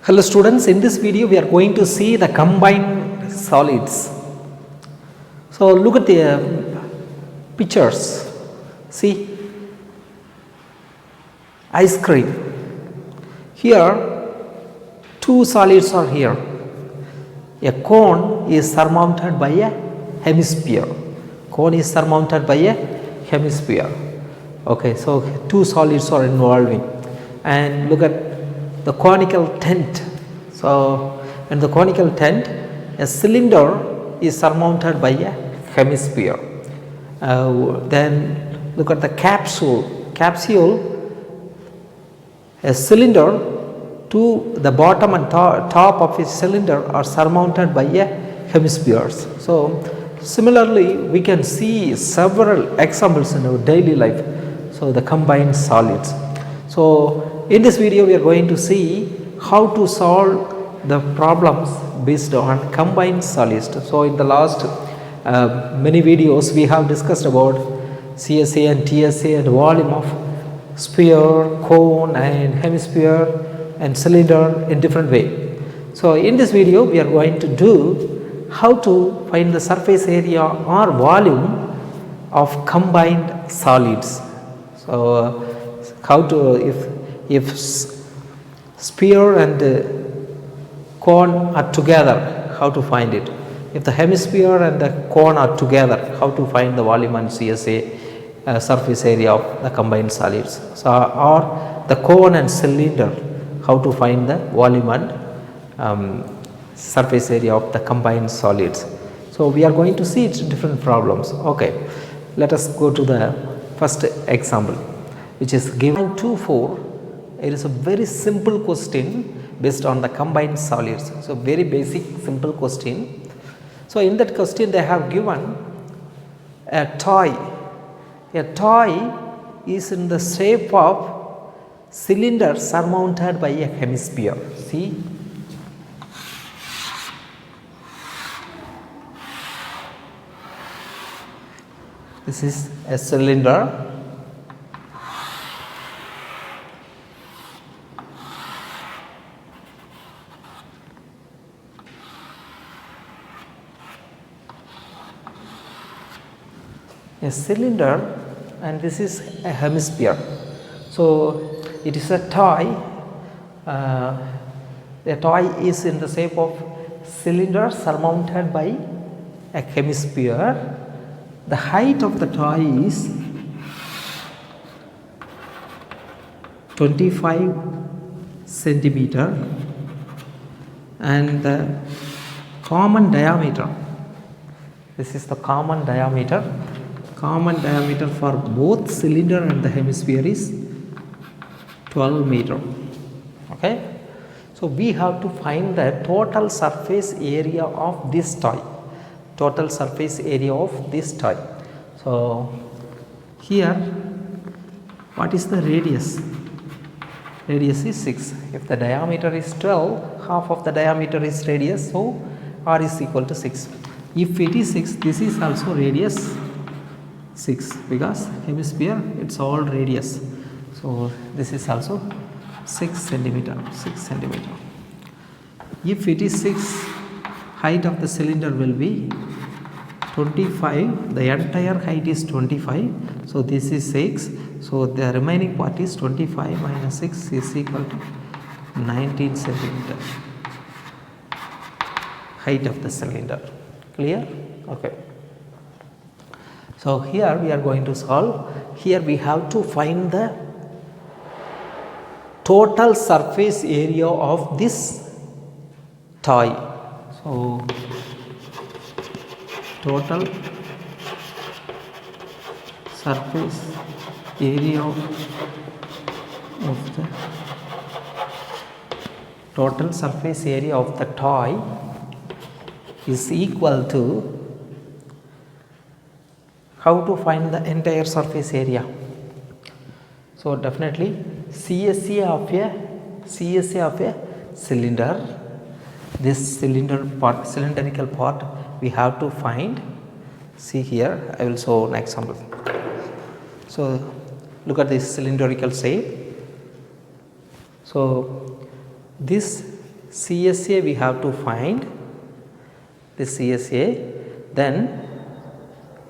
Hello students, in this video we are going to see the combined solids. So look at the pictures. See, ice cream. Here two solids are here. A cone is surmounted by a hemisphere. Cone is surmounted by a hemisphere. Okay, so two solids are involving, and look at the conical tent. So in the conical tent, a cylinder is surmounted by a hemisphere. Then look at the capsule. A cylinder to the bottom and top of a cylinder are surmounted by a hemispheres. So similarly, we can see several examples in our daily life. So the combined solids. So in this video we are going to see how to solve the problems based on combined solids. So in the last many videos we have discussed about CSA and TSA and volume of sphere, cone and hemisphere and cylinder in different way. So in this video we are going to do how to find the surface area or volume of combined solids. So how to, if sphere and cone are together, how to find it? If the hemisphere and the cone are together, how to find the volume and CSA surface area of the combined solids? So, or the cone and cylinder, how to find the volume and surface area of the combined solids? So we are going to see different problems. Okay, let us go to the first example, which is given 2-4. It is a very simple question based on the combined solids. So very basic simple question. So in that question they have given a toy. A toy is in the shape of cylinder surmounted by a hemisphere. See, this is a cylinder. A cylinder, and this is a hemisphere. So it is a toy. The toy is in the shape of cylinder surmounted by a hemisphere. The height of the toy is 25 centimeter and the common diameter, this is the common diameter for both cylinder and the hemisphere is 12 meter. Okay, so we have to find the total surface area of this toy. Total surface area of this toy. So here, what is the radius? Radius is 6. If the diameter is 12, half of the diameter is radius, so r is equal to 6. If it is 6, this is also radius 6, because hemisphere it's all radius. So this is also 6 centimeter. If it is 6, height of the cylinder will be 25. The entire height is 25. So this is 6. So the remaining part is 25 minus 6 is equal to 19 centimeter. Height of the cylinder. Clear? Okay. So here we are going to solve. Here we have to find the total surface area of this toy. So total surface area of the toy is equal to, how to find the entire surface area? So definitely CSA of a cylinder, this cylindrical part we have to find. See here, I will show an example. So look at this cylindrical shape. So this CSA we have to find this CSA, then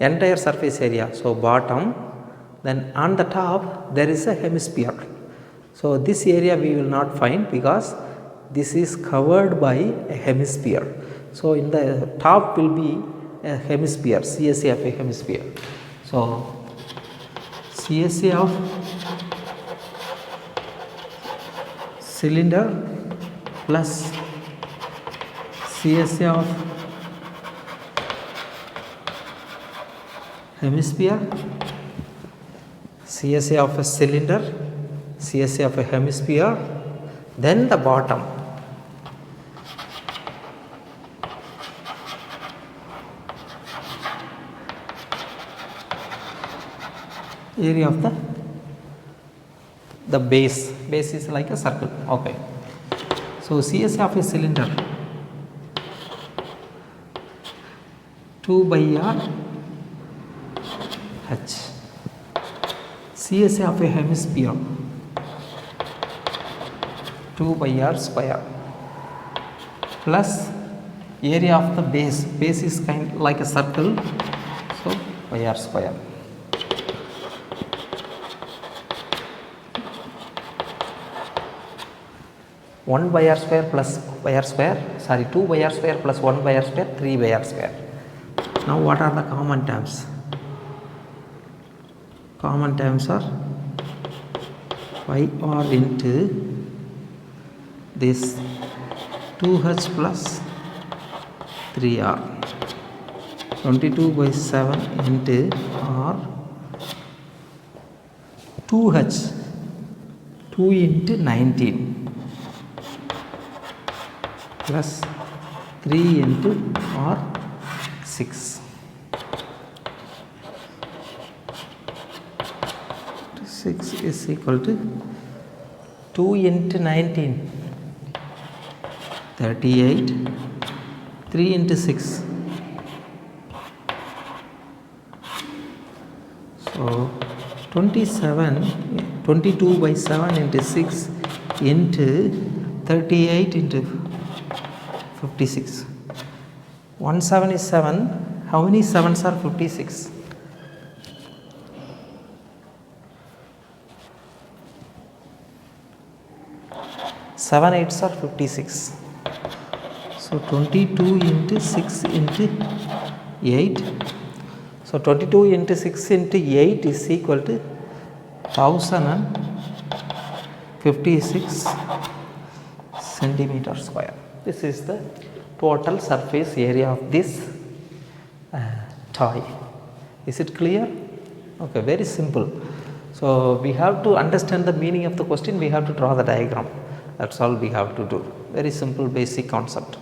entire surface area, so bottom, then on the top there is a hemisphere. So this area we will not find because this is covered by a hemisphere. So in the top will be a hemisphere, CSA of a hemisphere. So CSA of cylinder plus CSA of hemisphere, CSA of a cylinder, CSA of a hemisphere, then the bottom. Area of the base is like a circle. Okay. So CSA of a cylinder 2 by r h. CSA of a hemisphere 2 by r square plus area of the base is kind like a circle, so by r square. One by r square plus by r square, sorry, 2 by r square plus 1 by r square, 3 by r square. Now what are the common terms? Common terms are pi r into this 2h plus 3r, 22 by 7 into r, 2h, 2 into 19 plus 3 into r 6. 6 is equal to 2 into 19 38, 3 into 6, so 27, 22 by 7 into 6 into 38 into 56. 1 7 is 7. How many 7s are 56? 7 8s are 56. So 22 into 6 into 8. So 22 into 6 into 8 is equal to 1056 centimeter square. This is the total surface area of this toy. Is it clear? Okay, very simple. So we have to understand the meaning of the question, we have to draw the diagram. That's all we have to do. Very simple basic concept.